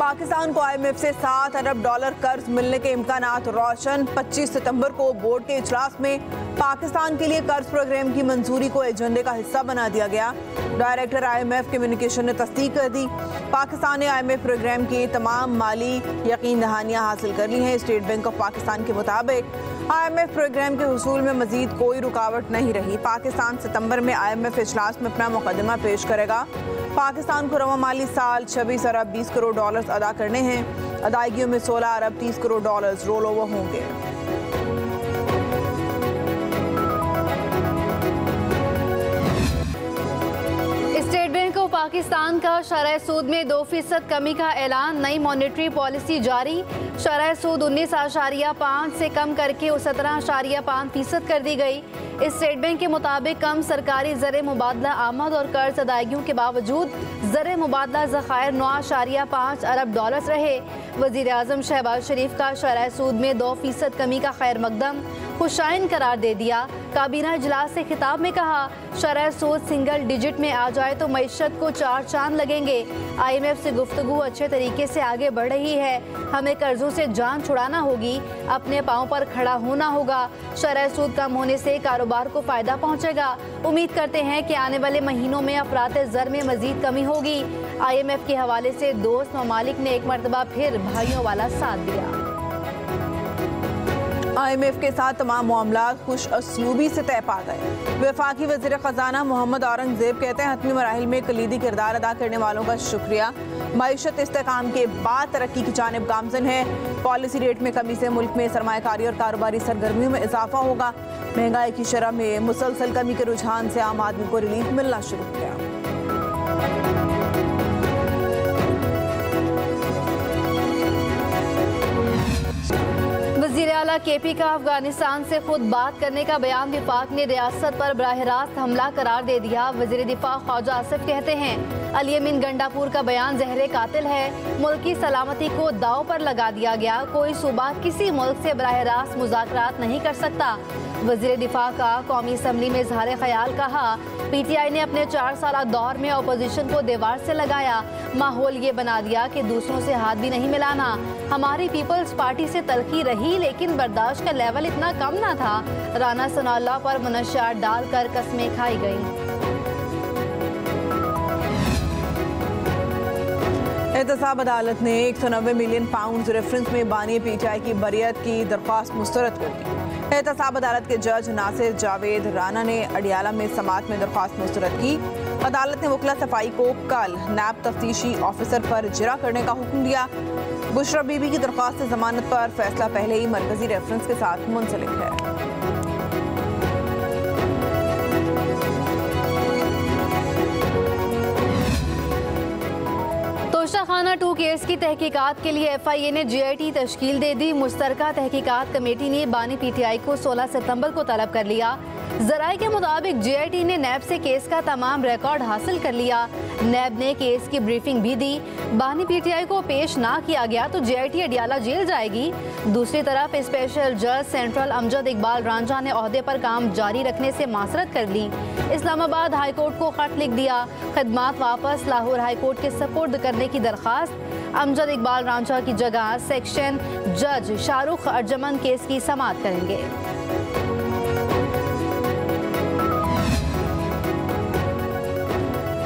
पाकिस्तान को IMF से 7 अरब dollar कर्ज मिलने के इम्कानात रोशन। 25 सितंबर को बोर्ड के इजलास में पाकिस्तान के लिए कर्ज प्रोग्राम की मंजूरी को एजेंडे का हिस्सा बना दिया गया। डायरेक्टर IMF कम्युनिकेशन ने तस्दीक कर दी। पाकिस्तान ने IMF प्रोग्राम की तमाम माली यकीन दहानियाँ हासिल कर ली हैं। स्टेट बैंक ऑफ पाकिस्तान के मुताबिक IMF प्रोग्राम के हुसूल में मजीद कोई रुकावट नहीं रही। पाकिस्तान सितंबर में IMF इजलास में अपना मुकदमा पेश करेगा। पाकिस्तान को रवा माली साल 26 अरब 20 करोड़ डॉलर्स अदा करने हैं। अदायगियों में 16 अरब 30 करोड़ डॉलर्स रोल ओवर होंगे। स्टेट बैंक ऑफ पाकिस्तान का शरह सूद में 2% कमी का ऐलान। नई मॉनेटरी पॉलिसी जारी। शरह सूद 19.5 से कम करके 17.5% कर दी गई। स्टेट बैंक के मुताबिक कम सरकारी ज़र मुबादला आमद और कर्ज अदायगियों के बावजूद ज़र मुबादला ज़खायर 9.5 अरब डॉलर्स रहे। वज़ीर आज़म शहबाज शरीफ का शरह सूद में 2% कमी का खैर मकदम खुशाइन करार दे दिया। काबीना इजलास से खिताब में कहा, शरह सूद सिंगल डिजिट में आ जाए तो मईशत को 4 चांद लगेंगे। IMF से गुफ्तगू अच्छे तरीके से आगे बढ़ रही है। हमें कर्जों से जान छुड़ाना होगी, अपने पाँव पर खड़ा होना होगा। शरह सूद कम होने से कारोबार को फ़ायदा पहुँचेगा। उम्मीद करते हैं कि आने वाले महीनों में अफरात ज़र में मज़ीद कमी होगी। IMF के हवाले से दोस्त ममालिक ने एक मरतबा फिर भाइयों वाला साथ दिया। IMF के साथ तमाम मामलात खुश असलूबी से तय पा गए। वफाकी वज़ीर ख़जाना मोहम्मद औरंगज़ेब कहते हैं, हतमी मराहिल में कलीदी किरदार अदा करने वालों का शुक्रिया। मईशत इस्तेकाम के बाद तरक्की की जानिब गामज़न है। पॉलिसी रेट में कमी से मुल्क में सरमायाकारी और कारोबारी सरगर्मियों में इजाफा होगा। महंगाई की शरह में मुसलसल कमी के रुझान से आम आदमी को रिलीफ मिलना शुरू किया। वज़ीर आला KP का अफगानिस्तान से खुद बात करने का बयान विफाक ने रियासत पर बराह रास्त हमला करार दे दिया। वज़ीर दिफा ख्वाजा आसिफ कहते हैं, अली अमीन गंडापुर का बयान जहर कातिल है। मुल्क की सलामती को दाव पर लगा दिया गया। कोई सूबा किसी मुल्क से बराह रास्त मुज़ाकरात नहीं कर सकता। वज़ीर दिफा का कौमी असम्बली में इज़हार ख्याल कहा, PTI ने अपने 4 साला दौर में अपोजिशन को दीवार से लगाया। माहौल ये बना दिया कि दूसरों से हाथ भी नहीं मिलाना। हमारी पीपल्स पार्टी से तलखी रही, लेकिन बर्दाश्त का लेवल इतना कम ना था। राना सनाउल्लाह पर मुनशियात डालकर कस्में खाई गई। एहतसाब अदालत ने 190 मिलियन पाउंड रेफरेंस में बानी PTI की बरियत की दरख्वास्त मुस्तरद कर दी। एहतसाब अदालत के जज नासिर जावेद राना ने अडियाला में समात में दरख्वास्त मुस्तरद की। अदालत ने वकला सफाई को कल नैब तफ्तीशी ऑफिसर पर जिरा करने का हुक्म दिया। बुशरा बीबी की दरख्वास्त जमानत पर फैसला पहले ही मरकजी रेफरेंस के साथ मुंसलिक है। तोशाखाना 2 केस की तहकीकात के लिए FIA ने GIT तश्कील दे दी। मुश्तरका तहकीकात कमेटी ने बानी PTI को 16 सितंबर को तलब कर लिया। ज़राए के मुताबिक GIT ने नैब से केस का तमाम रिकॉर्ड हासिल कर लिया। नैब ने केस की ब्रीफिंग भी दी। बानी PTI को पेश ना किया गया तो GIT अडियाला जेल जाएगी। दूसरी तरफ स्पेशल जज सेंट्रल अमजद इकबाल रांझा ने ओहदे पर काम जारी रखने से मासरत कर ली। इस्लामाबाद हाई कोर्ट को खत लिख दिया। खिदमात वापस लाहौर हाई कोर्ट के सपुर्द करने की दरख्वास्त। अमजद इकबाल रांझा की जगह सेक्शन जज शाहरुख अर्जमन केस की समाअत करेंगे।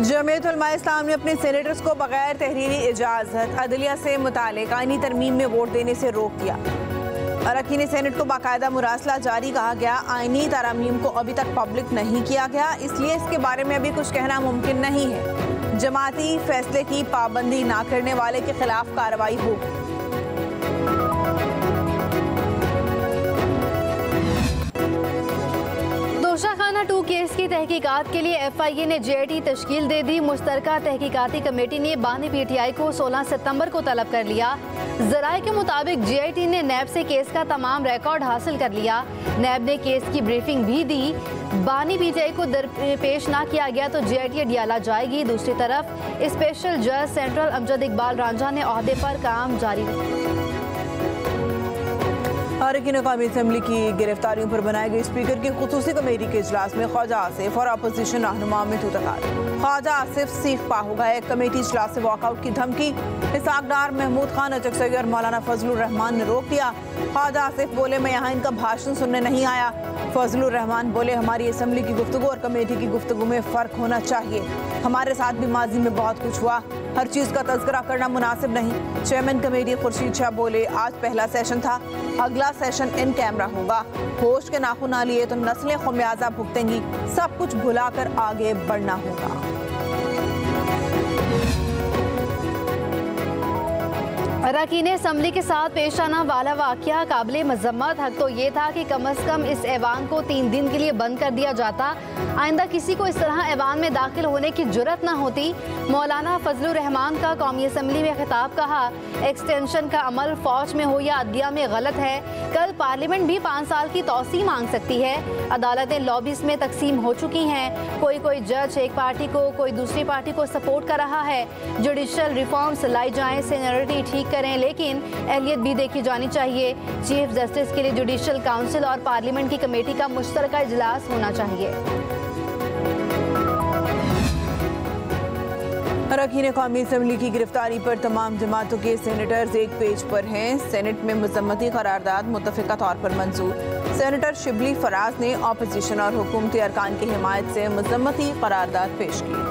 जमीयत उलमा इस्लाम ने अपने सेनेटर्स को बगैर तहरीरी इजाज़त अदलिया से मुतालिक आईनी तरमीम में वोट देने से रोक दिया। अरकान सेनेट को बाकायदा मुरासला जारी कहा गया। आईनी तरमीम को अभी तक पब्लिक नहीं किया गया, इसलिए इसके बारे में अभी कुछ कहना मुमकिन नहीं है। जमाती फैसले की पाबंदी ना करने वाले के खिलाफ कार्रवाई होगी। तोशाखाना 2 केस की तहकीकात के लिए FIA ने GIT तश्कील दे दी। मुश्तरका तहकीकाती कमेटी ने बानी PTI को 16 सितंबर को तलब कर लिया। ज़राए के मुताबिक GIT ने नैब से केस का तमाम रिकॉर्ड हासिल कर लिया। नैब ने केस की ब्रीफिंग भी दी। बानी PTI को पेश ना किया गया तो GIT अडियाला जाएगी। दूसरी तरफ स्पेशल जज सेंट्रल अमजद इकबाल रांझा ने ओहदे पर काम जारी रखा। अरकान कौमी असम्बली की गिरफ्तारियों पर बनाई गई स्पीकर की खुसूसी कमेटी के इजलास में ख्वाजा आसिफ और अपोजिशन रहनुमा में तूतकार। ख्वाजा आसिफ सीख पा हो गए, कमेटी इजलास से वॉकआउट की धमकी। इसाकदार महमूद खान, अचकसई और मौलाना फजलुर रहमान ने रोक दिया। ख्वाजा आसिफ बोले, मैं यहाँ इनका भाषण सुनने नहीं आया। फजलुर रहमान बोले, हमारी असम्बली की गुफ्तगू और कमेटी की गुफ्तगू में फ़र्क होना चाहिए। हमारे साथ भी माजी में बहुत कुछ हुआ, हर चीज़ का तज़किरा करना मुनासिब नहीं। चेयरमैन कमेटी खुर्शीद शाह बोले, आज पहला सेशन था, अगला सेशन इन कैमरा होगा। होश के नाखून ना लिए तो नस्लें खमियाजा भुगतेंगी। सब कुछ भुलाकर आगे बढ़ना होगा। अरकान असम्बली के साथ पेश आना वाला वाक़या काबिल मज़म्मत। हक तो ये था कि कम अज़ कम इस ऐवान को 3 दिन के लिए बंद कर दिया जाता। आइंदा किसी को इस तरह ऐवान में दाखिल होने की जुर्रत न होती। मौलाना फजलुर रहमान का कौमी असम्बली में खिताब, कहा, एक्सटेंशन का अमल फौज में हो या अदलिया में गलत है। कल पार्लियामेंट भी 5 साल की तौसी मांग सकती है। अदालतें लॉबीज में तकसीम हो चुकी हैं। कोई जज एक पार्टी को, कोई दूसरी पार्टी को सपोर्ट कर रहा है। जुडिशल रिफॉर्म्स लाई जाएं, सीनियरिटी ठीक करें, लेकिन अहलियत भी देखी जानी चाहिए। चीफ जस्टिस के लिए जुडिशल काउंसिल और पार्लियामेंट की कमेटी का मुश्तरका इजलास होना चाहिए। अरकान कौमी असम्बली की गिरफ्तारी पर तमाम जमातों के सेनेटर्स एक पेज पर हैं। सेनेट में मजम्मती करारदाद मुतफ़िका तौर पर मंजूर। सेनेटर शिबली फराज ने अपोजिशन और हुकूमती अरकान की हिमायत से मजम्मती करारदाद पेश की।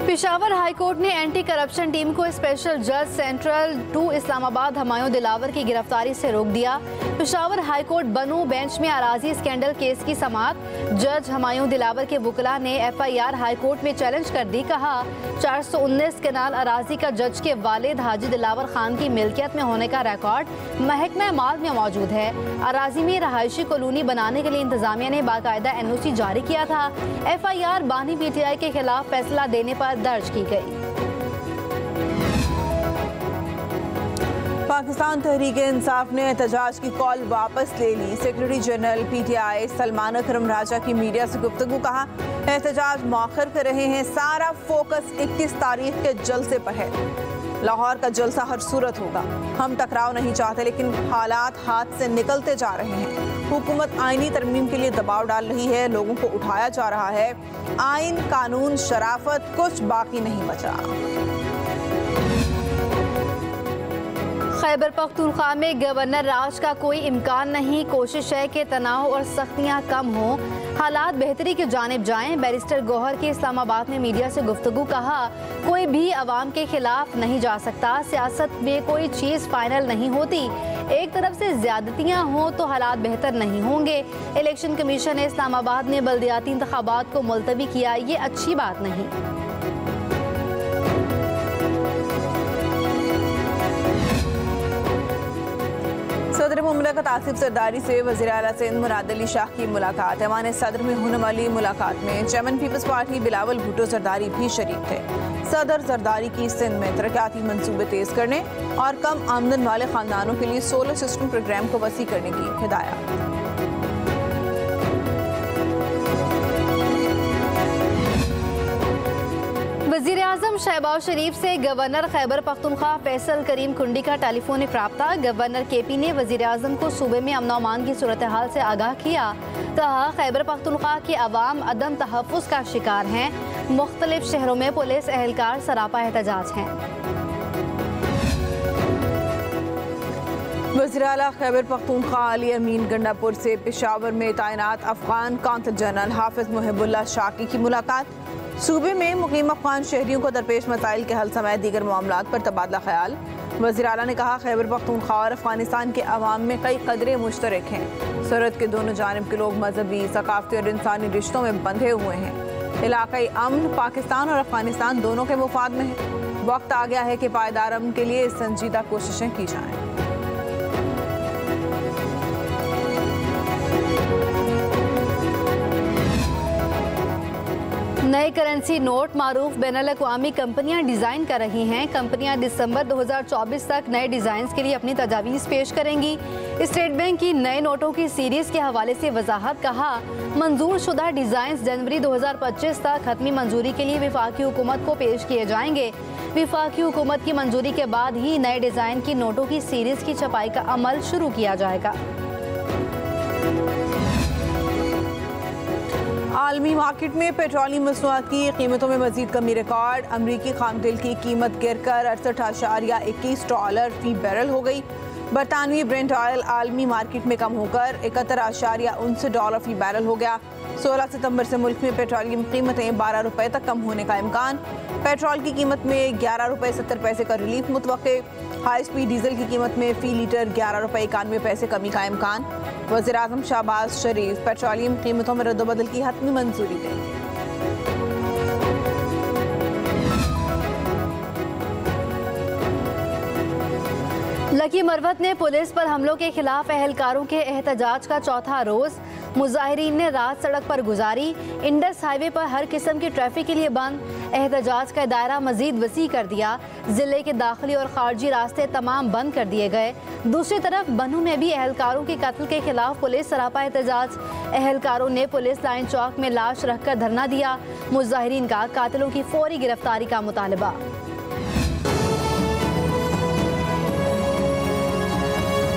पेशावर हाई कोर्ट ने एंटी करप्शन टीम को स्पेशल जज सेंट्रल 2 इस्लामाबाद हुमायूं दिलावर की गिरफ्तारी से रोक दिया। पेशावर हाई कोर्ट बनू बेंच में अराजी स्कैंडल केस की समाअत। जज हुमायूं दिलावर के वकला ने FIR हाई कोर्ट में चैलेंज कर दी। कहा, 419 केनाल अराजी का जज के वालिद हाजी दिलावर खान की मिल्कियत में होने का रिकॉर्ड महकमा माल में मौजूद है। अराजी में रहायशी कॉलोनी बनाने के लिए इंतजामिया ने बाकायदा NOC जारी किया था। FIR बानी PTI के खिलाफ फैसला देने पर दर्ज की गई। पाकिस्तान तहरीक इंसाफ ने एहतजाज की कॉल वापस ले ली। सेक्रेटरी जनरल PTI सलमान अकरम राजा की मीडिया से गुफ्तगू, कहा, एहतजाज मौखर कर रहे हैं, सारा फोकस 21 तारीख के जलसे पर है। लाहौर का जलसा हर सूरत होगा। हम टकराव नहीं चाहते, लेकिन हालात हाथ से निकलते जा रहे हैं। हुकूमत आईनी तरमीम के लिए दबाव डाल रही है, लोगों को उठाया जा रहा है। आइन, कानून, शराफत, कुछ बाकी नहीं बचा। खैबर पख्तूनख्वा में गवर्नर राज का कोई इम्कान नहीं। कोशिश है कि तनाव और सख्तियाँ कम हों, हालात बेहतरी की जानिब जाएं। बैरिस्टर गौहर के इस्लामाबाद में मीडिया से गुफ्तगू, कहा, कोई भी अवाम के खिलाफ नहीं जा सकता। सियासत में कोई चीज़ फाइनल नहीं होती। एक तरफ से ज्यादतियाँ हों तो हालात बेहतर नहीं होंगे। इलेक्शन कमीशन ने इस्लामाबाद में बल्दियाती इंतखाबात को मुलतवी किया, ये अच्छी बात नहीं। सदर मुमलकत आसिफ जरदारी से वज़ीर आला सिंध मुराद अली शाह की मुलाकात। ऐवान सदर में होने वाली मुलाकात में चेयरमैन पीपल्स पार्टी बिलावल भुट्टो जरदारी भी शरीक थे। सदर जरदारी की सिंध में तरक्याती मंसूबे तेज करने और कम आमदन वाले खानदानों के लिए सोलर सिस्टम प्रोग्राम को वसी करने की हिदायत। वज़ीर आज़म शहबाज शरीफ से गवर्नर खैबर पख्तूनख्वा फैसल करीम कुंडी का टेलीफोनिक राब्ता। गवर्नर KP ने वज़ीर आज़म को सूबे में अमन अमान की सूरत हाल से आगाह किया। कहा, खैबर पख्तूनख्वा के अवाम अदम तहफ़्फ़ुज़ का शिकार हैं। मुख्तलिफ शहरों में पुलिस एहलकार सरापा एहतजाज हैं। वज़ीर आला खैबर पख्तूनख्वा अली अमीन गंडापुर से पेशावर में तैनात अफगान कौंसल जनरल हाफिज मुहिबुल्लाह शाकी की मुलाकात। सूबे में मुकीम अफगान शहरियों को दरपेश मसाइल के हल समेत दीगर मामलात पर तबादला ख्याल। वज़ीर आला ने कहा, खैबर पख्तूनख्वा और अफगानिस्तान के अवाम में कई कदरें मुश्तरक हैं। सरहद के दोनों जानिब के लोग मजहबी, सकाफती और इंसानी रिश्तों में बंधे हुए हैं। इलाकाई अमन पाकिस्तान और अफगानिस्तान दोनों के मुफाद में है। वक्त आ गया है कि पायदार अमन के लिए संजीदा कोशिशें की जाएं। नए करेंसी नोट मारूफ बैनुल-अक़वामी कंपनियां डिज़ाइन कर रही हैं। कंपनियां दिसंबर 2024 तक नए डिज़ाइन के लिए अपनी तजावीज़ पेश करेंगी। स्टेट बैंक की नए नोटों की सीरीज के हवाले से वजाहत। कहा, मंजूर शुदा डिजाइन जनवरी 2025 तक खत्मी मंजूरी के लिए विफाकी हुकूमत को पेश किए जाएंगे। विफाकी हुकूमत की मंजूरी के बाद ही नए डिजाइन की नोटों की सीरीज की छपाई का अमल शुरू किया जाएगा। आलमी मार्केट में पेट्रोलियम मसनूआत की कीमतों में मजीद कमी रिकॉर्ड। अमरीकी खाम तेल की कीमत गिरकर $68.21 फी बैरल हो गई। बरतानवी ब्रेंट ऑयल आलमी मार्केट में कम होकर $71.69 फी बैरल हो गया। 16 सितंबर से मुल्क में पेट्रोलियम कीमतें ₹12 तक कम होने का इम्कान। पेट्रोल की कीमत में ₹11.70 का रिलीफ मुतवक्के। हाई स्पीड डीजल की कीमत में फी लीटर ₹11.91 कमी का इम्कान। वज़ीर आज़म शहबाज शरीफ पेट्रोलियम कीमतों में रद्दबदल की हतमी मंजूरी देंगे। लकी मरवत ने पुलिस पर हमलों के खिलाफ एहलकारों के एहतजाज का चौथा रोज। मुजाहिरीन ने रात सड़क पर गुजारी। इंडस हाईवे पर हर किस्म की ट्रैफिक के लिए बंद। एहतजाज का दायरा मजीद वसी कर दिया। जिले के दाखिली और खारजी रास्ते तमाम बंद कर दिए गए। दूसरी तरफ बनू में भी एहलकारों के कत्ल के खिलाफ पुलिस सरापा एहतजाज। एहलकारों ने पुलिस लाइन चौक में लाश रखकर धरना दिया। मुजाहिरीन का कातिलों की फौरी गिरफ्तारी का मुतालबा।